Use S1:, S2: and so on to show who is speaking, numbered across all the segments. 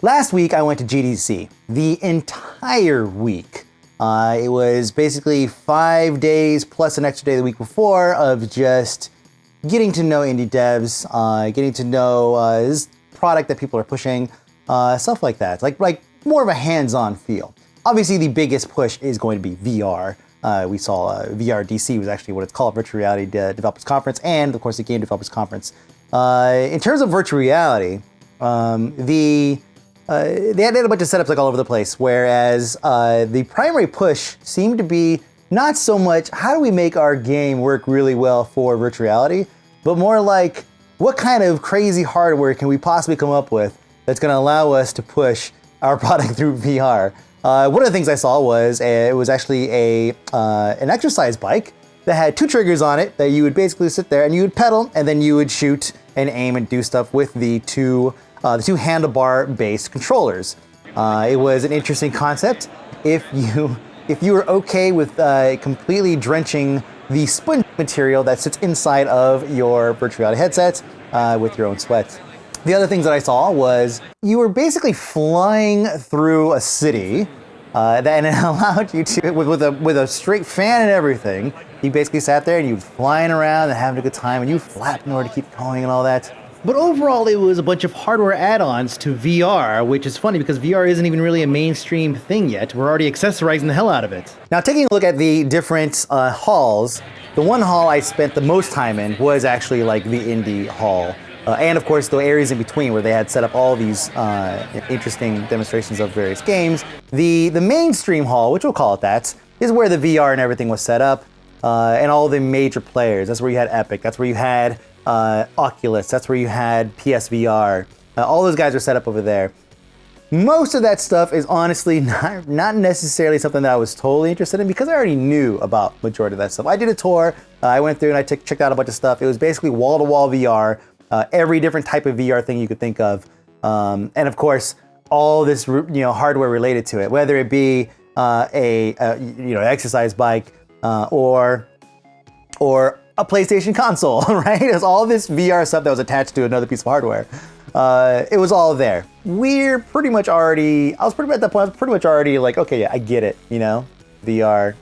S1: Last week I went to GDC, the entire week. It was basically 5 days plus an extra day the week before of just getting to know indie devs, getting to know this product that people are pushing, stuff like that. Like more of a hands-on feel. Obviously the biggest push is going to be VR. We saw VRDC was actually what it's called, Virtual Reality Developers Conference, and of course the Game Developers Conference. In terms of virtual reality, they had a bunch of setups like all over the place, whereas the primary push seemed to be not so much how do we make our game work really well for virtual reality, but more like what kind of crazy hardware can we possibly come up with that's going to allow us to push our product through VR. One of the things I saw was it was actually an exercise bike that had two triggers on it that you would basically sit there and you would pedal and then you would shoot and aim and do stuff with the two handlebar-based controllers. It was an interesting concept. If you were okay with completely drenching the sponge material that sits inside of your virtual reality headset with your own sweat. The other things that I saw was you were basically flying through a city that it allowed you to, with a straight fan and everything. You basically sat there and you were flying around and having a good time and you flapped in order to keep going and all that.
S2: But overall, it was a bunch of hardware add-ons to VR, which is funny because VR isn't even really a mainstream thing yet. We're already accessorizing the hell out of it.
S1: Now, taking a look at the different halls, the one hall I spent the most time in was actually like the indie hall. And of course, the areas in between where they had set up all these interesting demonstrations of various games. The mainstream hall, which we'll call it that, is where the VR and everything was set up, and all the major players. That's where you had Epic. That's where you had Oculus. That's where you had PSVR. All those guys are set up over there. Most of that stuff is honestly not necessarily something that I was totally interested in because I already knew about majority of that stuff. I did a tour. I went through and I checked out a bunch of stuff. It was basically wall-to-wall VR. Every different type of VR thing you could think of, and of course, all this hardware related to it, whether it be an exercise bike or a PlayStation console, right? It was all this VR stuff that was attached to another piece of hardware. It was all there. I was pretty much already like, okay, yeah, I get it, VR.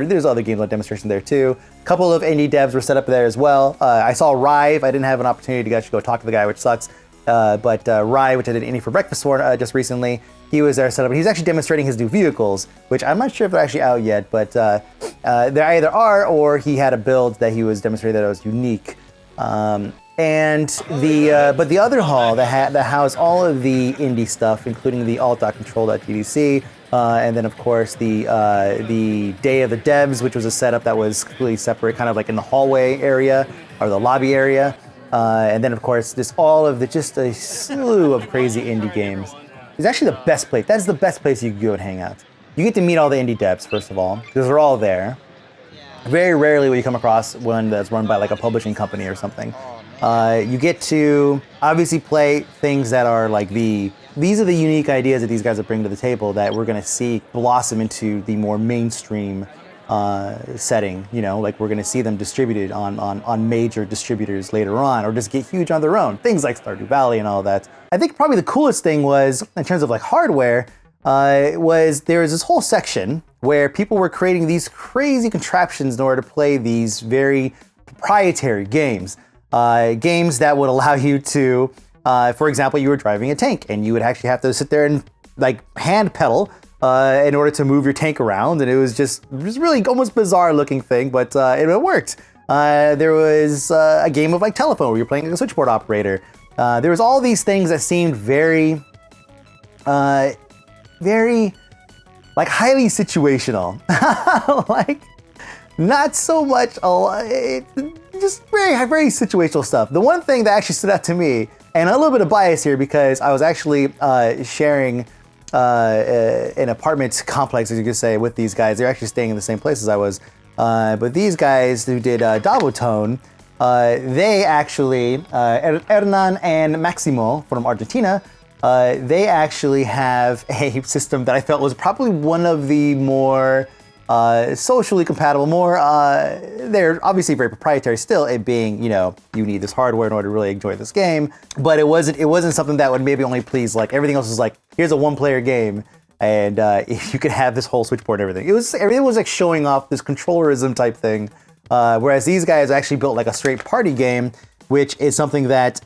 S1: There's other games on demonstration there too. A couple of indie devs were set up there as well. I saw Rive. I didn't have an opportunity to actually go talk to the guy, which sucks. But Rive, which I did Indie for Breakfast for just recently, he was there set up. He's actually demonstrating his new vehicles, which I'm not sure if they're actually out yet, but they either are or he had a build that he was demonstrating that was unique. But the other hall that housed all of the indie stuff, including the alt.control.gdc, and then of course the Day of the Devs, which was a setup that was completely separate, kind of like in the hallway area or the lobby area, and then of course just a slew of crazy indie games. It's actually the best place. That's the best place you could go and hang out. You get to meet all the indie devs first of all, because they're all there. Very rarely will you come across one that's run by like a publishing company or something. You get to obviously play things that are like these are the unique ideas that these guys are bringing to the table that we're going to see blossom into the more mainstream setting. Like we're going to see them distributed on major distributors later on, or just get huge on their own. Things like Stardew Valley and all that. I think probably the coolest thing was, in terms of like hardware, there was this whole section where people were creating these crazy contraptions in order to play these very proprietary games. Games that would allow you to, for example, you were driving a tank and you would actually have to sit there and like hand pedal in order to move your tank around. And it was really almost bizarre looking thing, but it worked. There was a game of like telephone where you're playing like a switchboard operator. There was all these things that seemed very like highly situational. Like not so much just very situational stuff. The one thing that actually stood out to me, and a little bit of bias here because I was actually sharing an apartment complex, as you could say, with these guys. They're actually staying in the same place as I was. But these guys who did Davotone, they actually, Hernan and Maximo from Argentina, they actually have a system that I felt was probably one of the more socially compatible more. They're obviously very proprietary still, it being, you know, you need this hardware in order to really enjoy this game. But it wasn't something that would maybe only please, like, everything else was like, here's a one-player game, and you could have this whole switchboard and everything. Everything was like showing off this controllerism type thing. Whereas these guys actually built like a straight party game, which is something that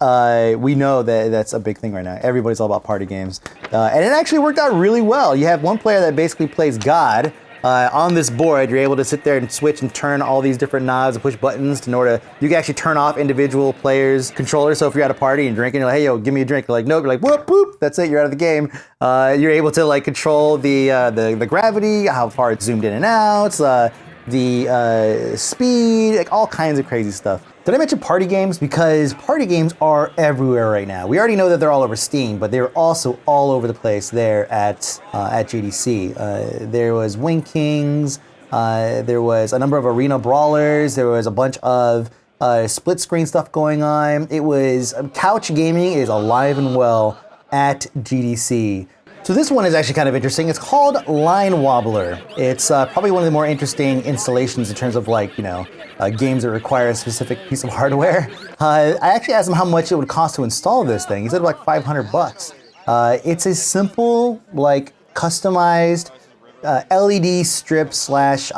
S1: we know that's a big thing right now. Everybody's all about party games. And it actually worked out really well. You have one player that basically plays God. On this board, you're able to sit there and switch and turn all these different knobs and push buttons in order, you can actually turn off individual players' controllers. So if you're at a party and drinking, you're like, hey, yo, give me a drink. You're like, nope. You're like, whoop, boop, that's it, you're out of the game. You're able to like control the gravity, how far it's zoomed in and out, the speed, like all kinds of crazy stuff. Did I mention party games? Because party games are everywhere right now. We already know that they're all over Steam, but they're also all over the place there at GDC. There was Wing Kings, there was a number of arena brawlers, there was a bunch of split screen stuff going on. It was, couch gaming is alive and well at GDC. So this one is actually kind of interesting. It's called Line Wobbler. It's probably one of the more interesting installations in terms of like, you know, games that require a specific piece of hardware. I actually asked him how much it would cost to install this thing. He said like $500. It's a simple, like customized LED strip slash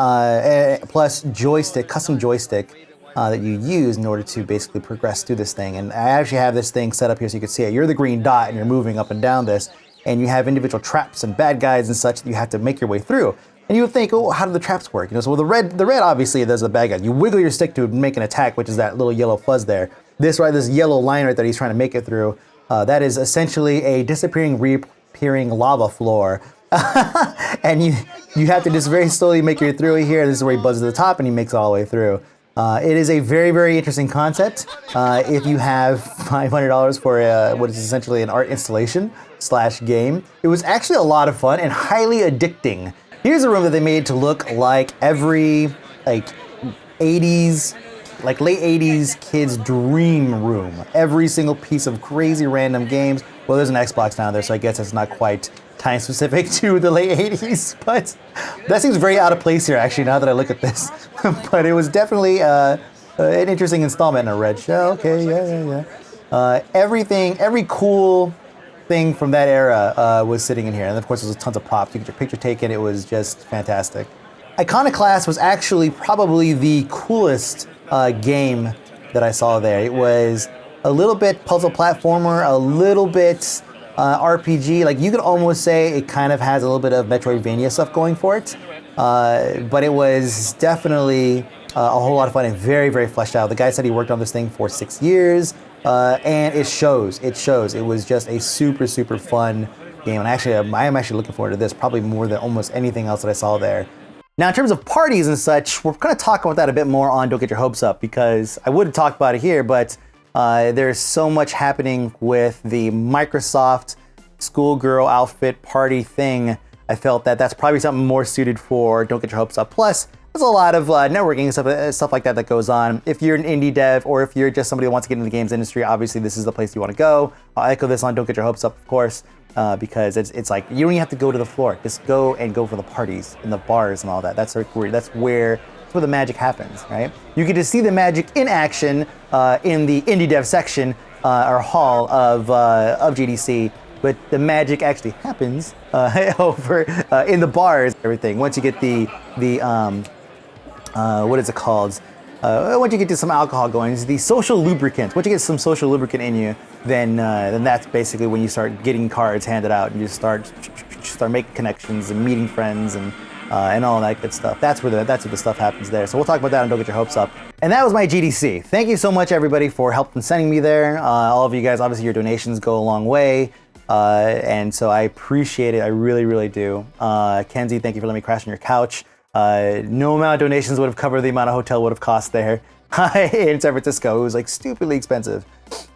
S1: plus joystick, custom joystick that you use in order to basically progress through this thing. And I actually have this thing set up here so you can see it. You're the green dot and you're moving up and down this. And you have individual traps and bad guys and such that you have to make your way through. And you would think, oh, how do the traps work? You know, so the red obviously there's a bad guy. You wiggle your stick to make an attack, which is that little yellow fuzz there. This yellow line right that he's trying to make it through, that is essentially a disappearing, reappearing lava floor. And you have to just very slowly make your way through here. This is where he buzzes to the top and he makes it all the way through. It is a very, very interesting concept. If you have $500 for what is essentially an art installation / game, it was actually a lot of fun and highly addicting. Here's a room that they made to look like every like 80s, like late 80s kid's dream room. Every single piece of crazy random games. Well, there's an Xbox down there, so I guess it's not quite time specific to the late 80s, but that seems very out of place here actually now that I look at this. But it was definitely an interesting installment in a red shell. Okay, yeah. Every cool thing from that era was sitting in here. And of course there's tons of props. You get your picture taken. It was just fantastic. Iconoclast was actually probably the coolest game that I saw there. It was a little bit puzzle platformer, a little bit RPG. Like you could almost say it kind of has a little bit of Metroidvania stuff going for it. But it was definitely a whole lot of fun and very, very fleshed out. The guy said he worked on this thing for 6 years, and it shows. It shows. It was just a super, super fun game. And actually, I am actually looking forward to this probably more than almost anything else that I saw there. Now, in terms of parties and such, we're going to talk about that a bit more on Don't Get Your Hopes Up, because I would talk about it here, but there's so much happening with the Microsoft schoolgirl outfit party thing. I felt that that's probably something more suited for Don't Get Your Hopes Up. Plus, there's a lot of networking and stuff like that goes on. If you're an indie dev or if you're just somebody who wants to get into the games industry, obviously this is the place you want to go. I'll echo this on Don't Get Your Hopes Up, of course, because it's like you don't even have to go to the floor. Just go for the parties and the bars and all that. That's where the magic happens, right? You get to see the magic in action in the indie dev section or hall of GDC. But the magic actually happens over in the bars, everything. Once you get the what is it called? Once you get to some alcohol going, it's the social lubricant. Once you get some social lubricant in you, then that's basically when you start getting cards handed out and you start making connections and meeting friends and all that good stuff. That's where the stuff happens there. So we'll talk about that and Don't Get Your Hopes Up. And that was my GDC. Thank you so much, everybody, for helping sending me there. All of you guys, obviously, your donations go a long way. And so I appreciate it. I really, really do. Kenzie, thank you for letting me crash on your couch. No amount of donations would have covered the amount of hotel would have cost there in San Francisco. It was like stupidly expensive.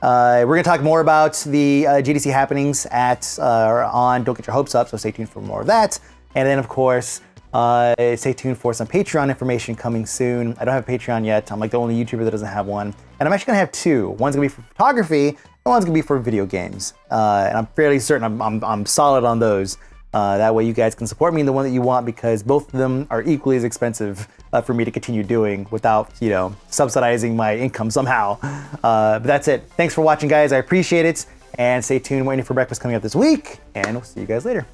S1: We're going to talk more about the GDC happenings on Don't Get Your Hopes Up, so stay tuned for more of that. And then, of course, stay tuned for some Patreon information coming soon. I don't have a Patreon yet. I'm like the only YouTuber that doesn't have one. And I'm actually going to have two. One's going to be for photography, and one's going to be for video games. And I'm fairly certain I'm solid on those. That way you guys can support me in the one that you want, because both of them are equally as expensive for me to continue doing without, subsidizing my income somehow. But that's it. Thanks for watching, guys. I appreciate it. And stay tuned, waiting for breakfast coming up this week. And we'll see you guys later.